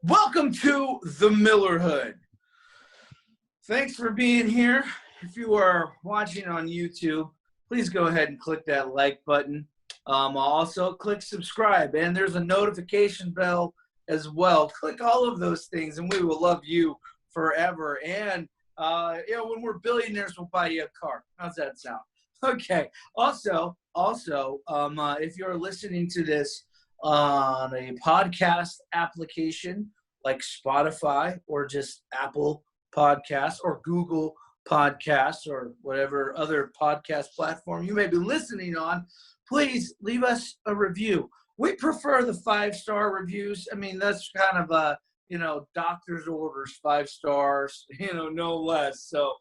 Welcome to the Millerhood. Thanks for being here. If you are watching on YouTube, please go ahead and click that like button. Also click subscribe, and there's a notification bell as well. Click all of those things, and we will love you forever. And when we're billionaires, we'll buy you a car. How's that sound? Okay. Also, if you're listening to this on a podcast application like Spotify or just Apple Podcasts or Google Podcasts or whatever other podcast platform you may be listening on, please leave us a review. We prefer the 5-star reviews. I mean, that's kind of a, doctor's orders, 5 stars, no less. So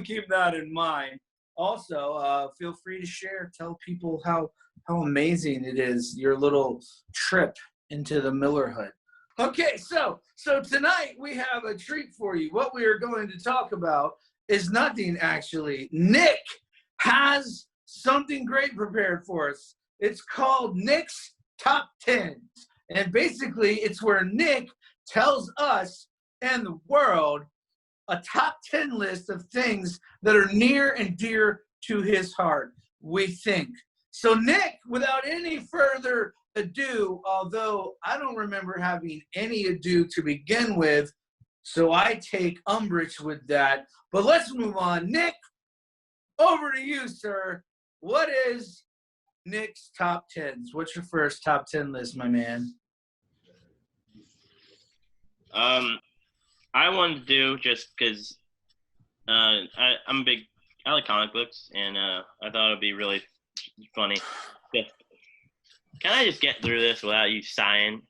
keep that in mind. Also, feel free to share. Tell people how amazing it is, your little trip into the Millerhood. Okay, so tonight we have a treat for you. What we are going to talk about is nothing, actually. Nick has something great prepared for us. It's called Nick's Top 10s. And basically, it's where Nick tells us and the world a top 10 list of things that are near and dear to his heart, we think. So Nick, without any further ado, although I don't remember having any ado to begin with, so I take umbrage with that. But let's move on. Nick, over to you, sir. What is Nick's top 10s? What's your first top 10 list, my man? I wanted to do, just because I like comic books, and I thought it would be really funny. Can I just get through this without you sighing?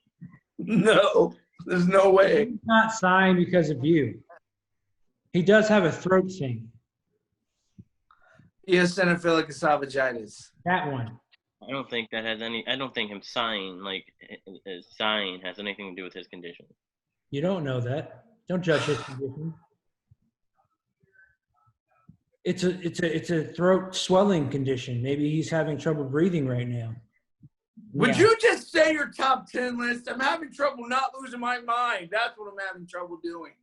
No, there's no way. He's not sighing because of you. He does have a throat thing. Eosinophilic esophagitis. That one. I don't think him sighing, sighing has anything to do with his condition. You don't know that. Don't judge his condition. It's a throat swelling condition. Maybe he's having trouble breathing right now. Would you just say your top 10 list? I'm having trouble not losing my mind. That's what I'm having trouble doing.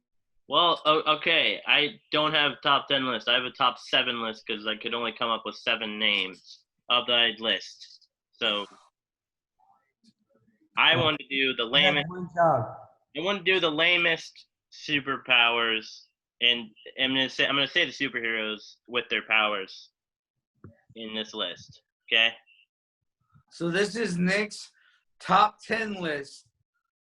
Well, okay. I don't have a top 10 list. I have a top 7 list because I could only come up with 7 names of that list. So I wanted to do the lamest. I want to do the lamest superpowers, and I'm gonna say the superheroes with their powers in this list. Okay. So this is Nick's top 10 list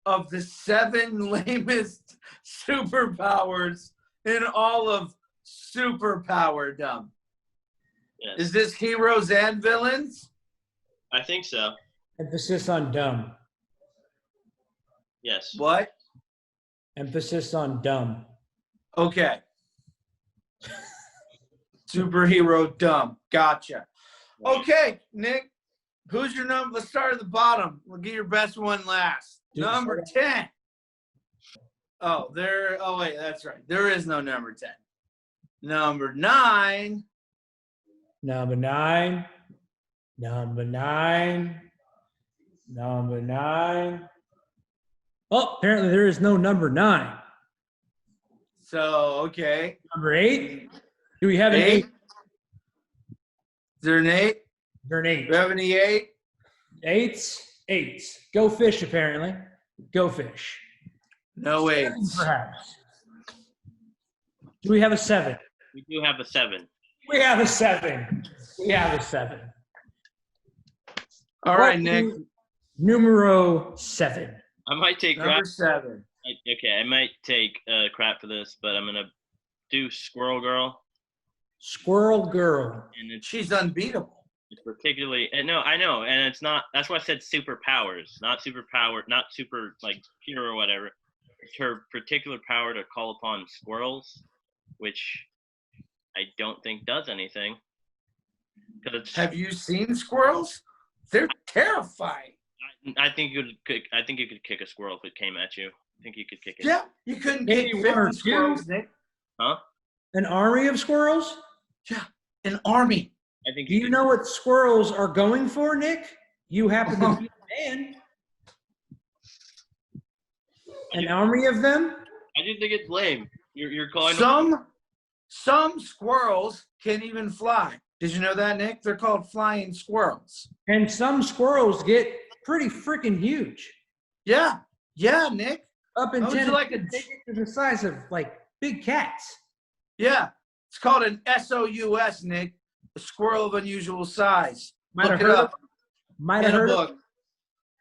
of the 7 lamest superpowers in all of superpowerdom. Yes. Is this heroes and villains? I think so. Emphasis on dumb. Yes. What? Emphasis on dumb. Okay. Superhero dumb. Gotcha. Okay, Nick. Who's your number? Let's start at the bottom. We'll get your best one last. Number 10. Oh, wait, that's right. There is no number 10. Number 9. Number 9. Number 9. Number 9. Oh, apparently there is no number 9. So, okay. Number 8. Do we have an 8? Is there an 8? Is there an 8? Do we have any 8? 8s? 8s. Go fish, apparently. Go fish. No 8s. Perhaps. Do we have a 7? We do have a 7. We have a 7. We have a 7. All right, Nick. Numero 7. I might take Number crap. 7. Okay, I might take crap for this, but I'm gonna do Squirrel Girl. Squirrel Girl. And She's unbeatable. it's particularly, and no, I know, and it's not. That's why I said superpowers, not superpower, not super pure or whatever. It's her particular power to call upon squirrels, which I don't think does anything. Have you seen squirrels? They're terrifying. I think you could kick a squirrel if it came at you. I think you could kick it. Yeah, you couldn't Maybe kick 1 or 50 squirrels, 2. Nick. Huh? An army of squirrels? Yeah, an army. I think Do you know what squirrels are going for, Nick? You happen to be a man. An army of them? I do think it's lame. You're calling Some squirrels can even fly. Did you know that, Nick? They're called flying squirrels. And some squirrels get pretty freaking huge. Yeah, Nick. Up in How would you like a? they get to the size of like big cats. Yeah, it's called an SOUS, Nick. A squirrel of unusual size. Might Look have it heard up. Might In have a heard book.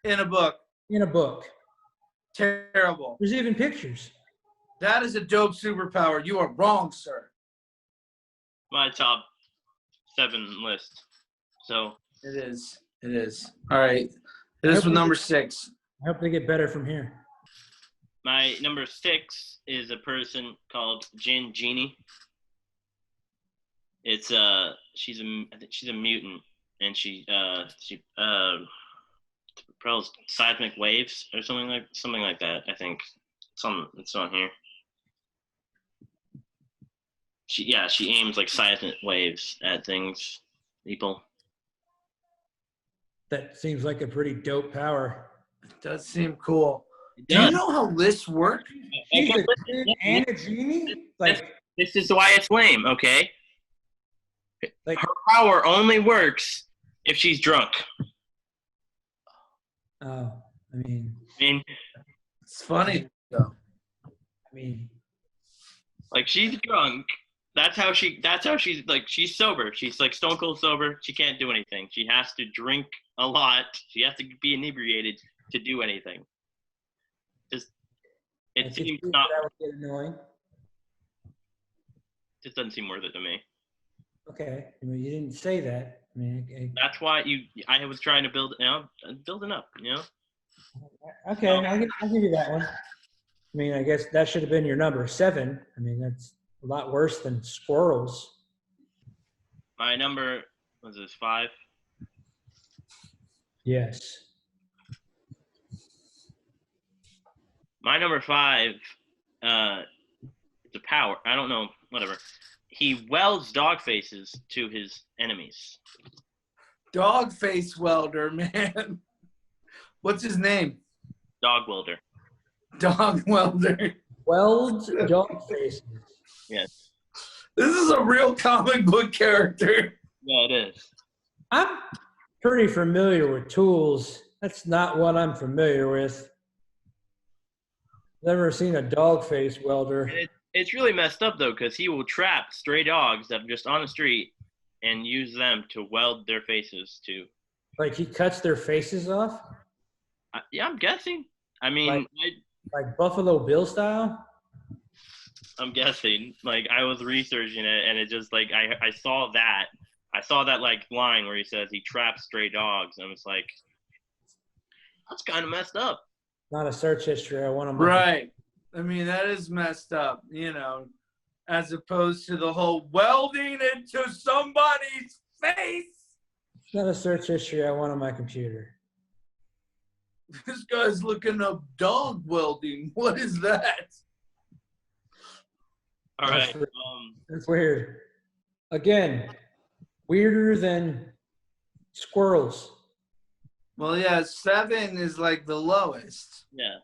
In a book. in a book. Terrible. There's even pictures. That is a dope superpower. You are wrong, sir. my top 7 list. So It is. It is. All right. Hit us with number 6. I hope they get better from here. my number 6 is a person called Jin Genie. It's I think she's a mutant, and she propels seismic waves or something like that. I think it's on here. She aims like seismic waves at things, people. That seems like a pretty dope power. It does seem cool. It Do you does. know how lists work? She's Okay, a kid and a genie? This is why it's lame, okay? Like Her power only works if she's drunk. oh, I mean, It's funny, though. Like she's drunk. That's how she's like, she's sober. She's like stone cold sober. She can't do anything. She has to drink a lot. She has to be inebriated to do anything. It seems not. that would get annoying. Just doesn't seem worth it to me. Okay, I mean, you didn't say that. I mean, That's why I was trying to building up, okay, I'll give you that one. I mean, I guess that should have been your number 7. I mean, that's a lot worse than squirrels. My number was this 5. Yes. My number 5, it's a power. I don't know, whatever. He welds dog faces to his enemies. Dog face welder, man. What's his name? Dog welder. Dog welder. Weld dog faces. Yes. This is a real comic book character. Yeah, it is. I'm pretty familiar with tools. That's not what I'm familiar with. Never seen a dog face welder. It's really messed up though, because he will trap stray dogs that are just on the street and use them to weld their faces to. Like he cuts their faces off? Yeah, I'm guessing. I mean, Like Buffalo Bill style? I'm guessing. Like I was researching it, and it just like I saw that. I saw that like line where he says he traps stray dogs, and I was like, that's kind of messed up. Not a search history. I want them. Right. I mean, that is messed up, as opposed to the whole welding into somebody's face. Not a search history I want on my computer. This guy's looking up dog welding. What is that? All right. That's weird. Again, weirder than squirrels. Well, yeah, 7 is like the lowest. Yeah.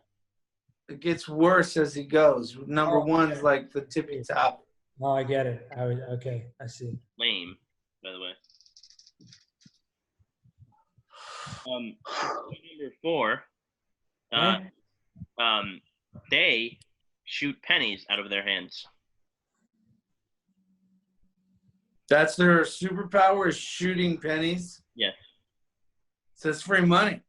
It gets worse as he goes. Number 1 is like the tippy top. Oh, I get it. Okay, I see. Lame, by the way. Number 4. They shoot pennies out of their hands. That's their superpower, is shooting pennies. Yeah. So it's free money.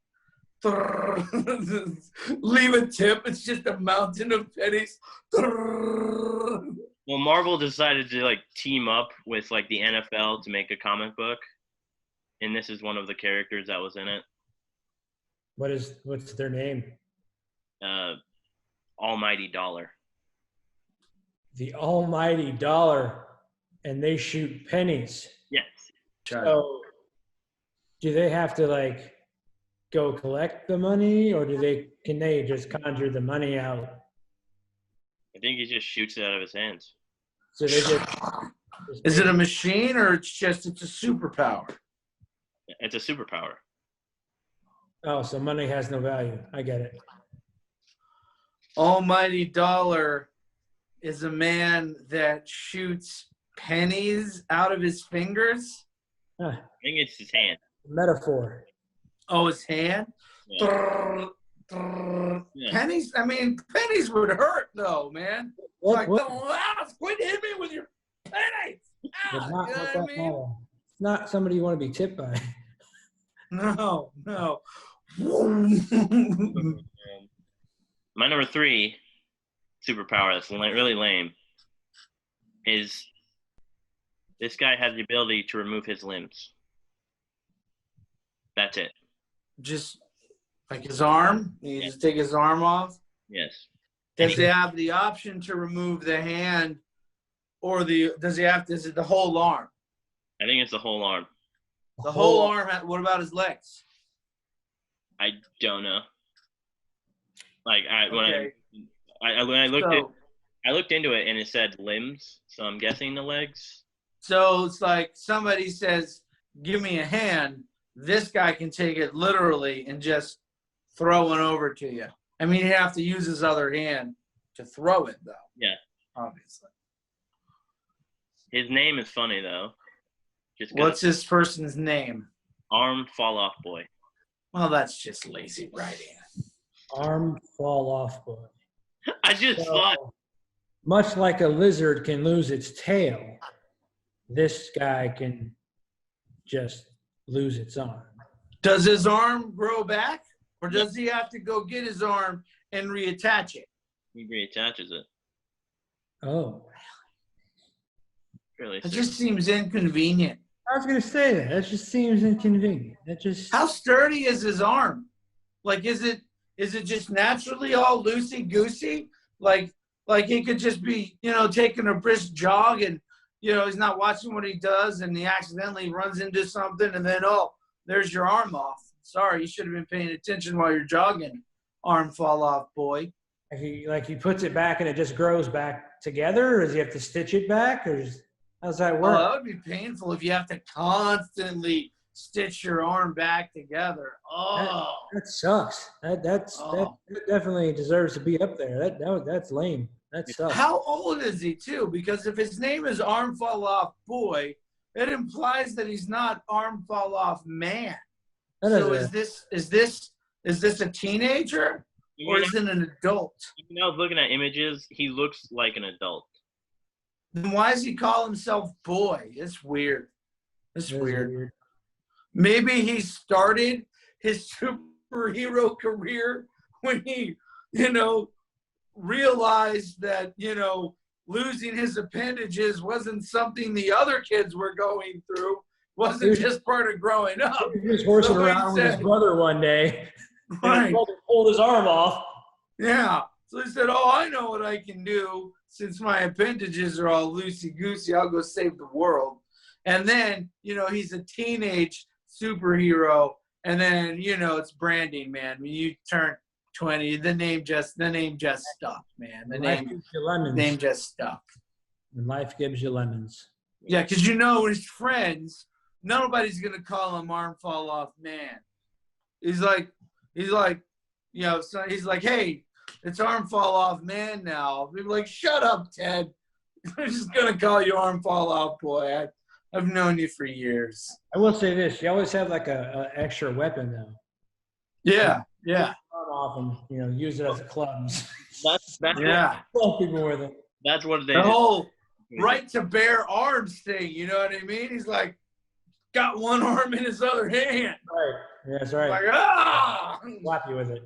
Leave a tip. It's just a mountain of pennies. Well, Marvel decided to like team up with like the NFL to make a comic book, and this is one of the characters that was in it. What's their name? Almighty Dollar. The Almighty Dollar, and they shoot pennies. Yes. So, do they have to like go collect the money, or can they just conjure the money out? I think he just shoots it out of his hands. So they just Is it a machine or it's a superpower? It's a superpower. Oh, so money has no value. I get it. Almighty Dollar is a man that shoots pennies out of his fingers. Huh. I think it's his hand. Metaphor. Oh, his hand? Yeah. Trrr, trrr. Yeah. Pennies? I mean, pennies would hurt, though, man. What? Quit hitting me with your pennies. But not You know with what that I mean? model. It's not somebody you want to be tipped by. No. My number 3 superpower that's really lame is this guy has the ability to remove his limbs. That's it. Just like his arm? You just take his arm off? Yes. Does he have the option to remove the hand, or is it the whole arm? I think it's the whole arm. The whole arm. What about his legs? I don't know. Like when Okay. I looked into it and it said limbs, so I'm guessing the legs. So it's like somebody says, "Give me a hand." This guy can take it literally and just throw it over to you. I mean, he'd have to use his other hand to throw it, though. Yeah. Obviously. His name is funny though. What's this person's name? Arm fall off boy. Well, that's just lazy writing. Arm fall off boy. I just thought. Much like a lizard can lose its tail, this guy can just lose its arm. Does his arm grow back, or does he have to go get his arm and reattach it? He reattaches it. Oh. Really? It just seems inconvenient. I was going to say that. That just seems inconvenient. How sturdy is his arm? Like, is it just naturally all loosey-goosey? Like he could just be, taking a brisk jog and, he's not watching what he does and he accidentally runs into something and then, there's your arm off. Sorry, you should have been paying attention while you're jogging. Arm fall off, boy. He puts it back and it just grows back together, or does he have to stitch it back, or how's that work? Oh, that would be painful if you have to constantly stitch your arm back together. Oh, that sucks. That definitely deserves to be up there. That's lame. That sucks. How old is he too? Because if his name is Arm Fall Off Boy, it implies that he's not Arm Fall Off Man. So is this a teenager or is it an adult? I was looking at images. He looks like an adult. Then why does he call himself Boy? It's weird. It's weird. Maybe he started his superhero career when he, realized that, losing his appendages wasn't something the other kids were going through. Wasn't just part of growing up. He was horsing around with his brother one day. Right. And pulled his arm off. Yeah. So he said, I know what I can do. Since my appendages are all loosey-goosey, I'll go save the world. And then, he's a teenage superhero. And then, it's branding, man. When you turn 20, the name just stuck, man. The name just stuck. And life gives you lemons. Yeah, because his friends, nobody's gonna call him Arm Fall Off Man. He's like, so he's like, hey, it's Arm Fall Off Man now. People like, shut up, Ted. I'm just gonna call you Arm Fall Off Boy. I've known you for years. I will say this: you always have like a extra weapon, though. Yeah. Arm off and use it as a clubs. That's Kill people with it. That's what they the do. whole right to bear arms thing. You know what I mean? He's like, got one arm in his other hand. Right. Yeah, that's right. Like, Slap you with it.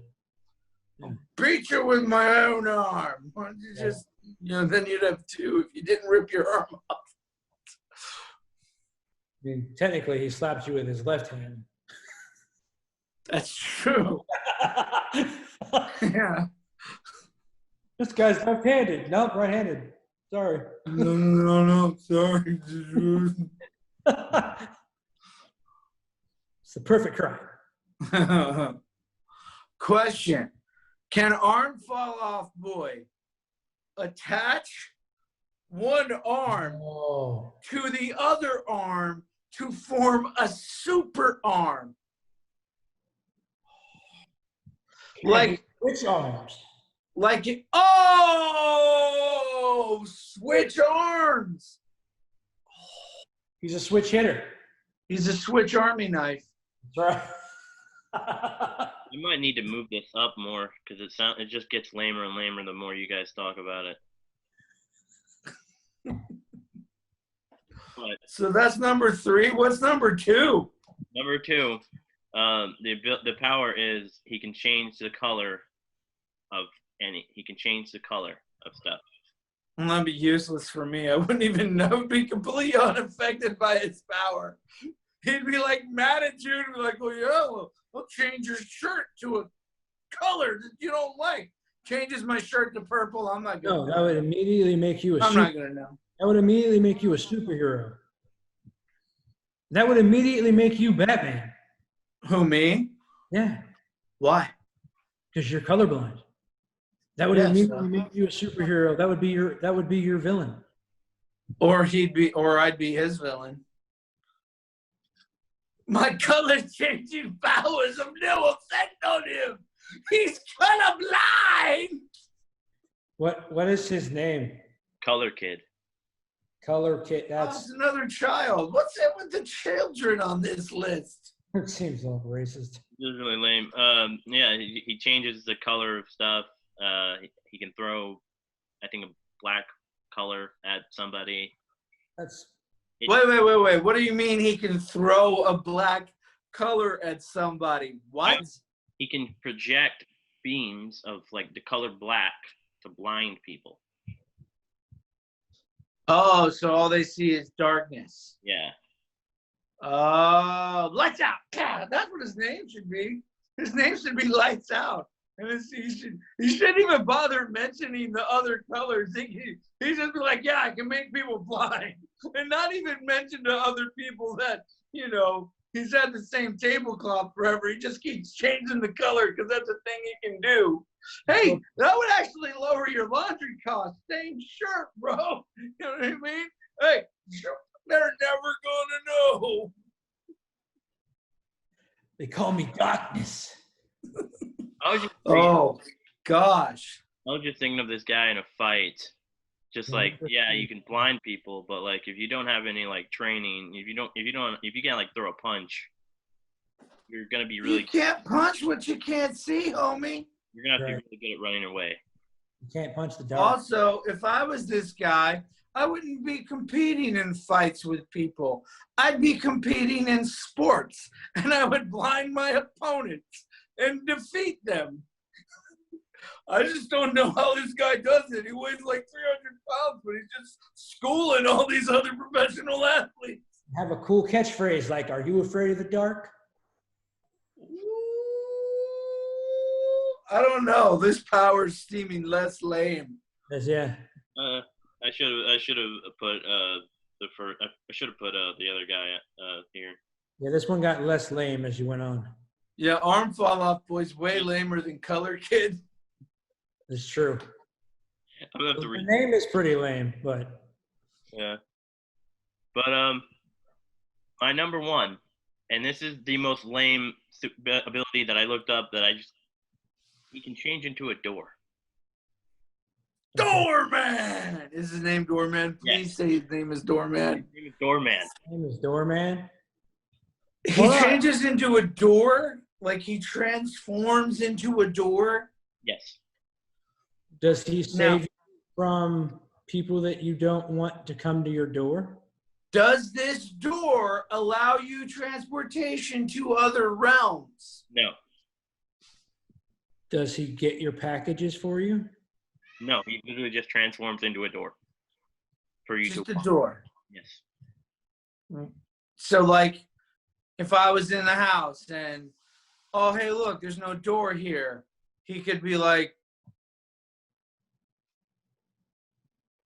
Beat you with my own arm. Why don't you just, then you'd have two if you didn't rip your arm off. I mean, technically, he slaps you with his left hand. That's true. Yeah. This guy's left-handed. Nope, right-handed. Sorry. No. Sorry. It's the perfect crime. Question. Can Arm Fall Off Boy attach one arm to the other arm to form a super arm? Like which arms? Like it. Oh, switch arms. He's a switch hitter. He's a switch army knife. That's right. You might need to move this up more because it just gets lamer and lamer the more you guys talk about it. But So that's number 3. What's number 2? number 2, the power is he can change the color of he can change the color of stuff. Well, that'd be useless for me. I wouldn't even know. Be completely unaffected by his power. He'd be like mad at you and be like, "Oh yeah, well, I'll change your shirt to a color that you don't like." Changes my shirt to purple. I'm not gonna. No, that would immediately make you a. I'm not gonna know. That would immediately make you a superhero. That would immediately make you Batman. Who, me? Yeah, Why? because you're colorblind. That would Yes, immediately make you a superhero. That would be your villain. Or I'd be his villain. My color changing powers have no effect on him. He's colorblind. What is his name? Color Kid. Color Kid. That's another child. What's it with the children on this list? That seems a little racist. This is really lame. Yeah, he changes the color of stuff. He can throw, I think, a black color at somebody. Wait. What do you mean he can throw a black color at somebody? What? He can project beams of like the color black to blind people. Oh, so all they see is darkness. Yeah. Oh, lights out. God, that's what his name should be. His name should be Lights Out. And he shouldn't even bother mentioning the other colors. He just be like, yeah, I can make people blind. And not even mention to other people that, he's had the same tablecloth forever. He just keeps changing the color because that's a thing he can do. Hey, that would actually lower your laundry costs. Same shirt, bro. You know what I mean? Hey, they're never gonna know. They call me Darkness. Oh gosh. I was just thinking of this guy in a fight. Just like, yeah, you can blind people, but like if you don't have any like training, if you can't like throw a punch, you're gonna be really. You can't punch what you can't see, homie. You're gonna have to be really good at running away. You can't punch the dark. Also, if I was this guy, I wouldn't be competing in fights with people. I'd be competing in sports, and I would blind my opponents and defeat them. I just don't know how this guy does it. He weighs like 300 pounds, but he's just schooling all these other professional athletes. Have a cool catchphrase like, "Are you afraid of the dark?" I don't know. This power's seeming less lame. Yeah. I should have put the other guy here. Yeah, this one got less lame as you went on. Yeah, Arm Fall Off Boy's way lamer than Color Kid. It's true. I'm gonna have to The name is pretty lame, but yeah. But my number 1, and this is the most lame ability that I looked up he can change into a door. Doorman! Is his name Doorman? Please say his name is Doorman. His name is Doorman. his name is Doorman. He changes into a door? Like he transforms into a door? Yes. Does he save you from people that you don't want to come to your door? Does this door allow you transportation to other realms? No. Does he get your packages for you? No, he literally just transforms into a door for you Just to a walk. door. Yes. So like if I was in the house and, oh, hey, look, there's no door here. He could be like,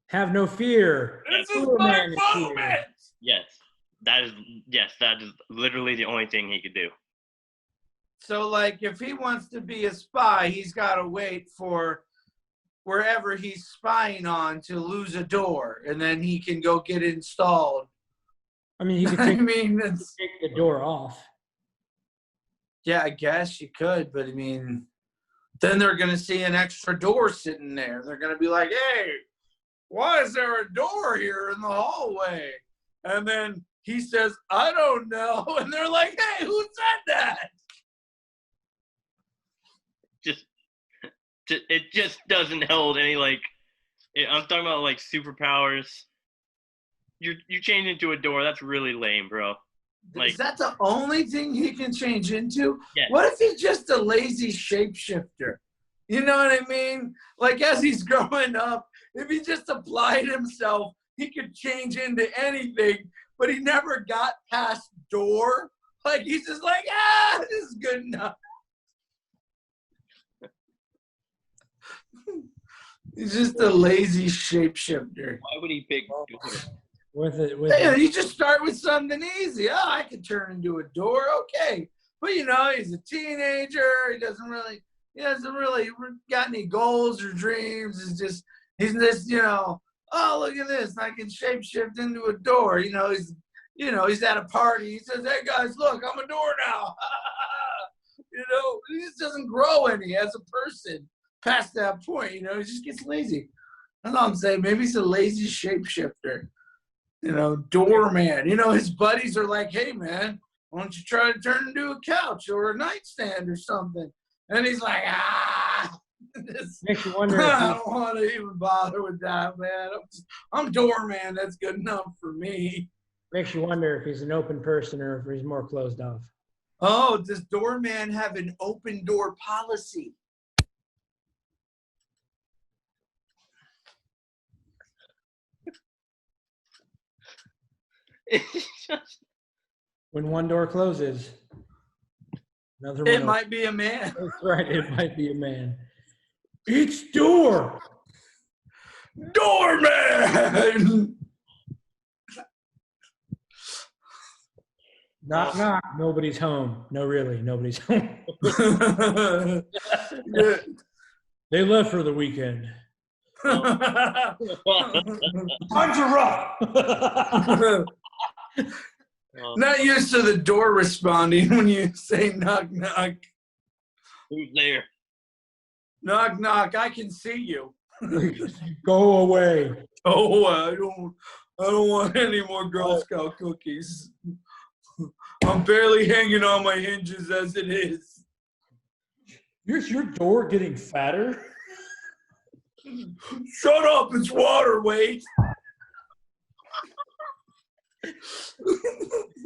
Have no fear. this is Doorman my is here. moment. Yes. That is literally the only thing he could do. So like if he wants to be a spy, he's got to wait for wherever he's spying on to lose a door, and then he can go get it installed. I mean, you could I take, mean, it's, take the door off. yeah, I guess you could, but I mean, Then they're going to see an extra door sitting there. They're going to be like, hey, why is there a door here in the hallway? And then he says, I don't know. And they're like, hey, who said that? It just doesn't hold any, like, I'm talking about, like, superpowers. You change into a door. That's really lame, bro. Like, is that the only thing he can change into? Yes. What if he's just a lazy shapeshifter? You know what I mean? Like, as he's growing up, if he just applied himself, he could change into anything, but he never got past door. Like, he's just like, this is good enough. He's just a lazy shapeshifter. Why would he pick door? You just start with something easy. Oh, I could turn into a door. Okay. But, you know, he's a teenager. He hasn't really got any goals or dreams. He's just, you know, oh, look at this. I can shapeshift into a door. You know, he's at a party. He says, hey, guys, look, I'm a door now. You know, he just doesn't grow any as a person past that point. You know, he just gets lazy. That's all I'm saying. Maybe he's a lazy shapeshifter. You know, doorman. You know, his buddies are like, hey, man, why don't you try to turn into a couch or a nightstand or something? And he's like, Makes you wonder. I don't want to even bother with that, man. I'm doorman. That's good enough for me. Makes you wonder if he's an open person or if he's more closed off. Oh, does doorman have an open door policy? When one door closes, another one It opens. might be a man. That's right. It might be a man. It's door. Doorman. Knock, knock. Nobody's home. No, really, nobody's home. Yeah. They left for the weekend. Times are rough. Not used to the door responding when you say knock, knock. Who's there? Knock, knock. I can see you. Go away. Oh, I don't want any more Girl Scout cookies. I'm barely hanging on my hinges as it is. Is your door getting fatter? Shut up, it's water, wait.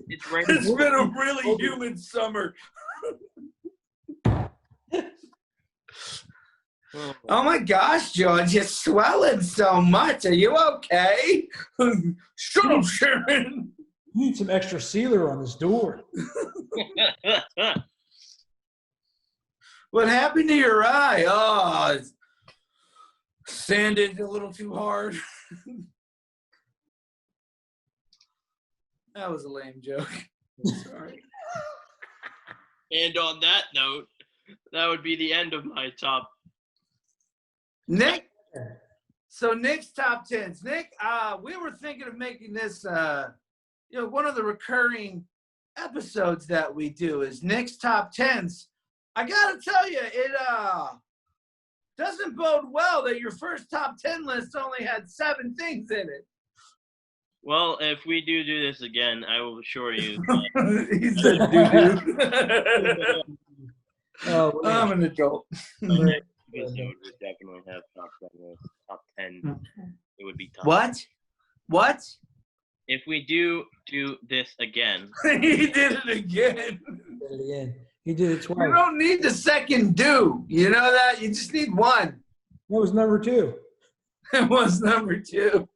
It's been a really humid summer. Oh my gosh, George, you're swelling so much. Are you okay? Shut up, Sharon. You need some extra sealer on this door. What happened to your eye? Oh, it's sanded a little too hard. That was a lame joke. Sorry. And on that note, that would be the end of my top. Nick? So Nick's top 10s. Nick, we were thinking of making this, one of the recurring episodes that we do is Nick's top 10s. I gotta tell you, it doesn't bode well that your first top 10 list only had 7 things in it. Well, if we do this again, I will assure you. He said, dude. Oh, I'm an adult. Episode would definitely have top 10. It would be top. What? If we do this again. He did it again. He did it twice. You don't need the second do. You know that? You just need one. That was number 2. It was number 2.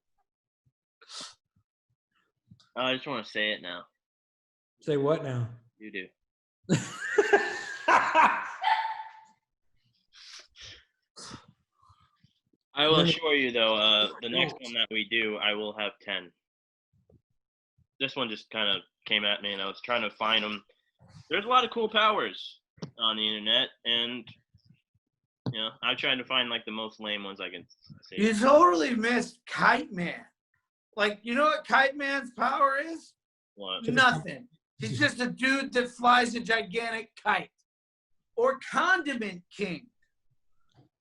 I just want to say it now. Say what now? You do. I will assure you, though, the next one that we do, I will have 10. This one just kind of came at me, and I was trying to find them. There's a lot of cool powers on the internet, and I'm trying to find like the most lame ones I can see. You totally missed Kite Man. Like, you know what Kite Man's power is? What? Nothing. He's just a dude that flies a gigantic kite. Or Condiment King.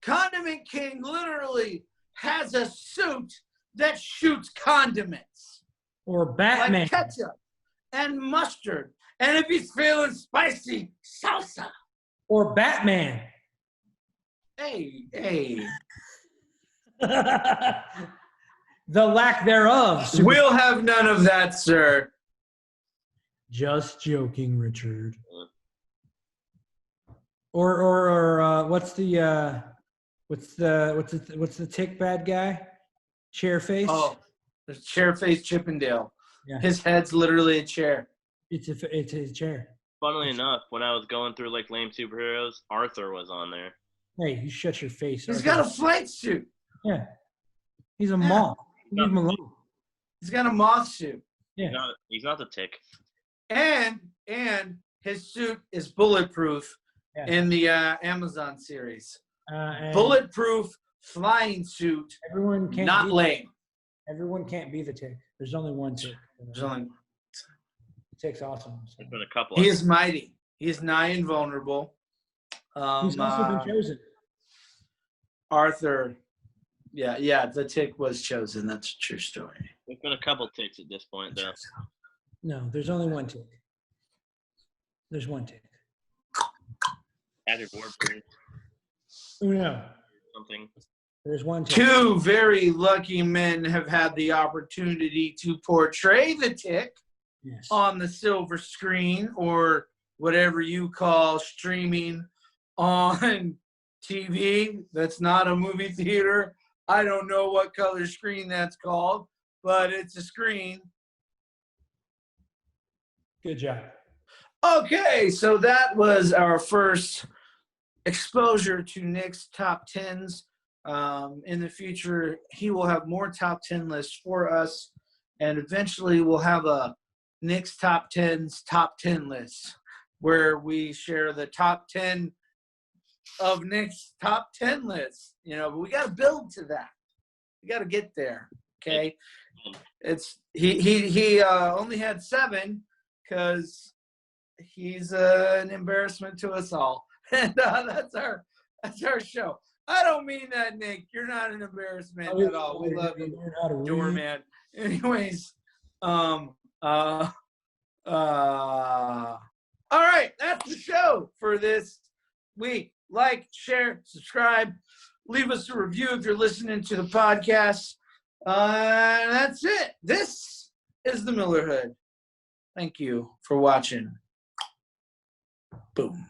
Condiment King literally has a suit that shoots condiments. Or Batman. Like ketchup and mustard. And if he's feeling spicy, salsa. Or Batman. Hey. The lack thereof. We'll have none of that, sir. Just joking, Richard. Or what's the tick bad guy? Chairface. Oh, there's Chairface Chippendale. Yeah. His head's literally a chair. It's his chair. Funnily enough, when I was going through like lame superheroes, Arthur was on there. Hey, you shut your face. He's got a flight suit. Yeah. He's a moth. Leave him alone. He's got a moth suit. Yeah. He's not the Tick. And his suit is bulletproof in the Amazon series. Bulletproof flying suit. Everyone can't not lame. Everyone can't be the Tick. There's only one Tick. The Tick's awesome. So. There's been a couple. He is mighty. He is nigh invulnerable. He's also been chosen. Arthur. Yeah, the Tick was chosen. That's a true story. There's been a couple Ticks at this point, though. No, there's only one Tick. There's one Tick. Added word for it. No. Something. There's one Tick. Two very lucky men have had the opportunity to portray the Tick on the silver screen or whatever you call streaming on TV. That's not a movie theater. I don't know what color screen that's called, but it's a screen. Good job. Okay, so that was our first exposure to Nick's top 10s. In the future, he will have more top 10 lists for us, and eventually we'll have a Nick's top 10s top 10 lists where we share the top 10 of Nick's top 10 lists. But we got to build to that. We got to get there. Okay, he only had 7 because he's an embarrassment to us all, and that's our show. I don't mean that, Nick. You're not an embarrassment at all. We love you, doorman. Anyways, all right, that's the show for this week. Like, share, subscribe, leave us a review if you're listening to the podcast. That's it. This is the Miller Hood. Thank you for watching. Boom.